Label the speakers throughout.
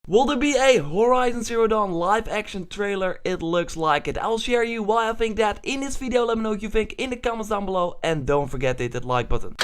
Speaker 1: Will there be a Horizon Zero Dawn live action trailer? It looks like it. I'll share you why I think that in this video. Let me know what you think in the comments down below and don't forget to hit that like button.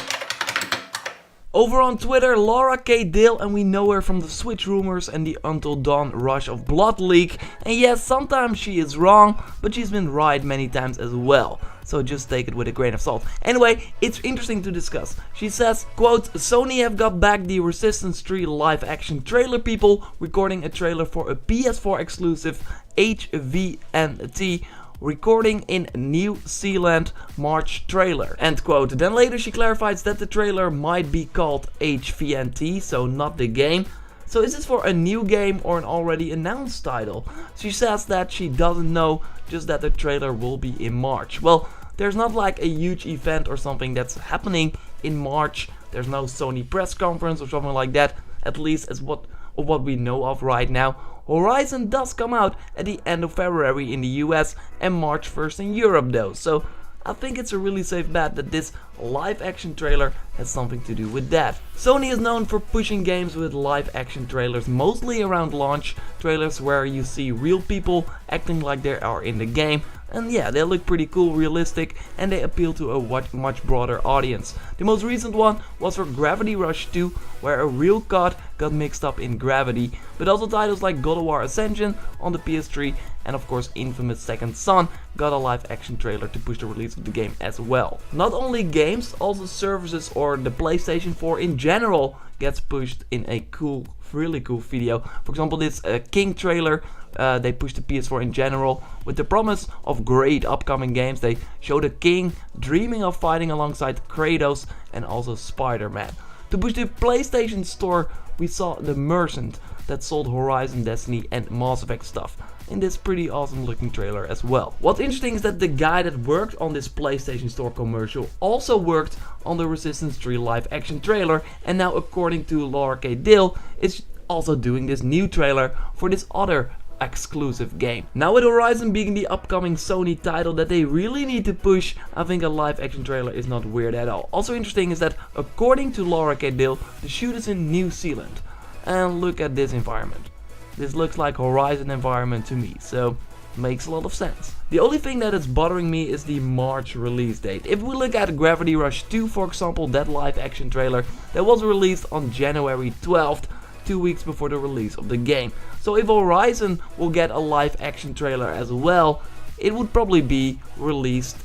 Speaker 1: Over on Twitter, Laura K. Dale, and we know her from the Switch rumors and the Until Dawn Rush of Blood leak. And yes, sometimes she is wrong, but she's been right many times as well. So just take it with a grain of salt. Anyway, it's interesting to discuss. She says, quote, Sony have got back the Resistance 3 live action trailer people, recording a trailer for a PS4 exclusive HVNT. Recording in New Zealand March trailer. End quote. Then later she clarifies that the trailer might be called HVNT, so not the game. So is this for a new game or an already announced title? She says that she doesn't know, just that the trailer will be in March. Well, there's not like a huge event or something that's happening in March. There's no Sony press conference or something like that, at least as what we know of right now. Horizon does come out at the end of February in the US and March 1st in Europe though, so I think it's a really safe bet that this live action trailer has something to do with that. Sony is known for pushing games with live action trailers, mostly around launch trailers where you see real people acting like they are in the game. And yeah, they look pretty cool, realistic, and they appeal to a much broader audience. The most recent one was for Gravity Rush 2, where a real COD got mixed up in Gravity, but also titles like God of War Ascension on the PS3 and of course Infamous Second Son got a live action trailer to push the release of the game as well. Not only games, also services or the PlayStation 4 in general gets pushed in a cool, really cool video. For example, this King trailer, they pushed the PS4 in general with the promise of great upcoming games. They showed a king dreaming of fighting alongside Kratos and also Spider-Man. To push the PlayStation Store, we saw The Merchant that sold Horizon, Destiny and Mass Effect stuff in this pretty awesome looking trailer as well. What's interesting is that the guy that worked on this PlayStation Store commercial also worked on the Resistance 3 live action trailer, and now according to Laura K. Dale is also doing this new trailer for this other exclusive game. Now with Horizon being the upcoming Sony title that they really need to push, I think a live action trailer is not weird at all. Also interesting is that according to Laura K. Dale, the shoot is in New Zealand. And look at this environment. This looks like Horizon environment to me, so makes a lot of sense. The only thing that is bothering me is the March release date. If we look at Gravity Rush 2 for example, that live action trailer that was released on January 12th, 2 weeks before the release of the game. So if Horizon will get a live action trailer as well, it would probably be released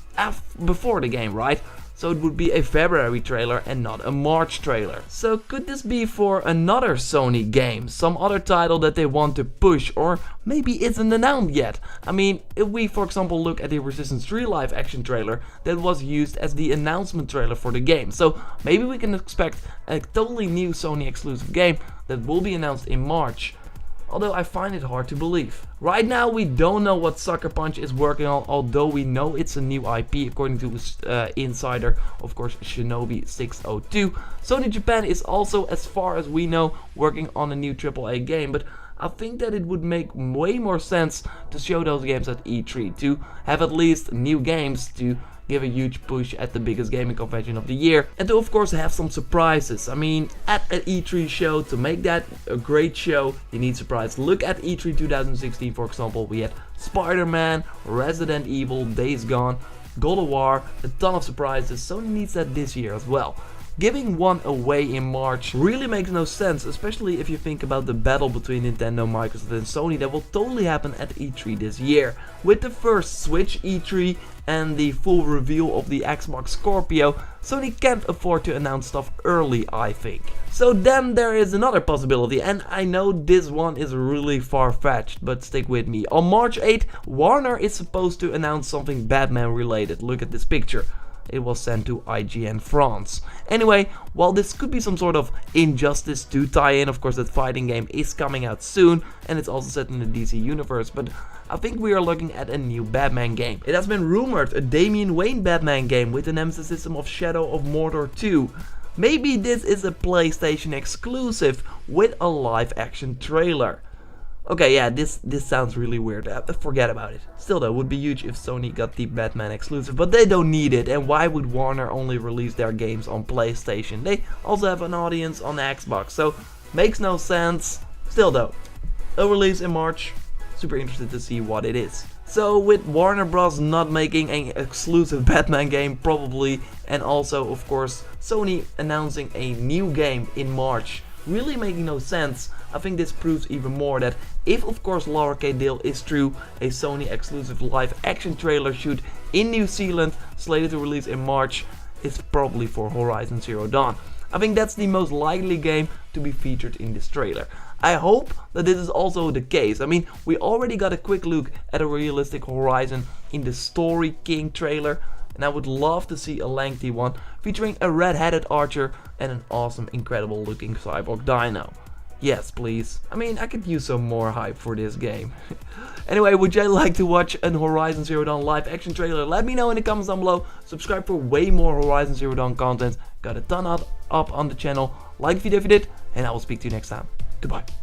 Speaker 1: before the game, right? So it would be a February trailer and not a March trailer. So could this be for another Sony game? Some other title that they want to push, or maybe isn't announced yet? I mean, if we for example look at the Resistance 3 live action trailer that was used as the announcement trailer for the game. So maybe we can expect a totally new Sony exclusive game that will be announced in March. Although I find it hard to believe. Right now we don't know what Sucker Punch is working on, although we know it's a new IP according to insider, of course, Shinobi 602. Sony Japan is also, as far as we know, working on a new AAA game, but I think that it would make way more sense to show those games at E3, to have at least new games to give a huge push at the biggest gaming convention of the year, and to of course have some surprises. I mean, at an E3 show, to make that a great show, you need surprise. Look at E3 2016 for example, we had Spider-Man, Resident Evil, Days Gone, God of War, a ton of surprises. Sony needs that this year as well. Giving one away in March really makes no sense, especially if you think about the battle between Nintendo, Microsoft and Sony that will totally happen at E3 this year. With the first Switch E3 and the full reveal of the Xbox Scorpio, Sony can't afford to announce stuff early, I think. So then there is another possibility, and I know this one is really far-fetched, but stick with me. On March 8th, Warner is supposed to announce something Batman related. Look at this picture. It was sent to IGN France. Anyway, while this could be some sort of Injustice 2 tie-in, of course that fighting game is coming out soon, and it's also set in the DC universe, but I think we are looking at a new Batman game. It has been rumored a Damian Wayne Batman game with the nemesis system of Shadow of Mordor 2. Maybe this is a PlayStation exclusive with a live action trailer. Okay, yeah, this sounds really weird. Forget about it. Still though, would be huge if Sony got the Batman exclusive, but they don't need it. And why would Warner only release their games on PlayStation? They also have an audience on Xbox, so makes no sense. Still though, a release in March. Super interested to see what it is. So with Warner Bros. Not making an exclusive Batman game probably, and also of course Sony announcing a new game in March, really making no sense, I think this proves even more that if of course Lara K. Dale is true, a Sony exclusive live action trailer shoot in New Zealand slated to release in March is probably for Horizon Zero Dawn. I think that's the most likely game to be featured in this trailer. I hope that this is also the case. I mean, we already got a quick look at a realistic Horizon in the Story King trailer, and I would love to see a lengthy one featuring a red-headed archer and an awesome, incredible looking cyborg dino. Yes, please. I mean, I could use some more hype for this game. Anyway, would you like to watch an Horizon Zero Dawn live action trailer? Let me know in the comments down below. Subscribe for way more Horizon Zero Dawn content. Got a ton up on the channel. Like the video if you did, and I will speak to you next time. Goodbye.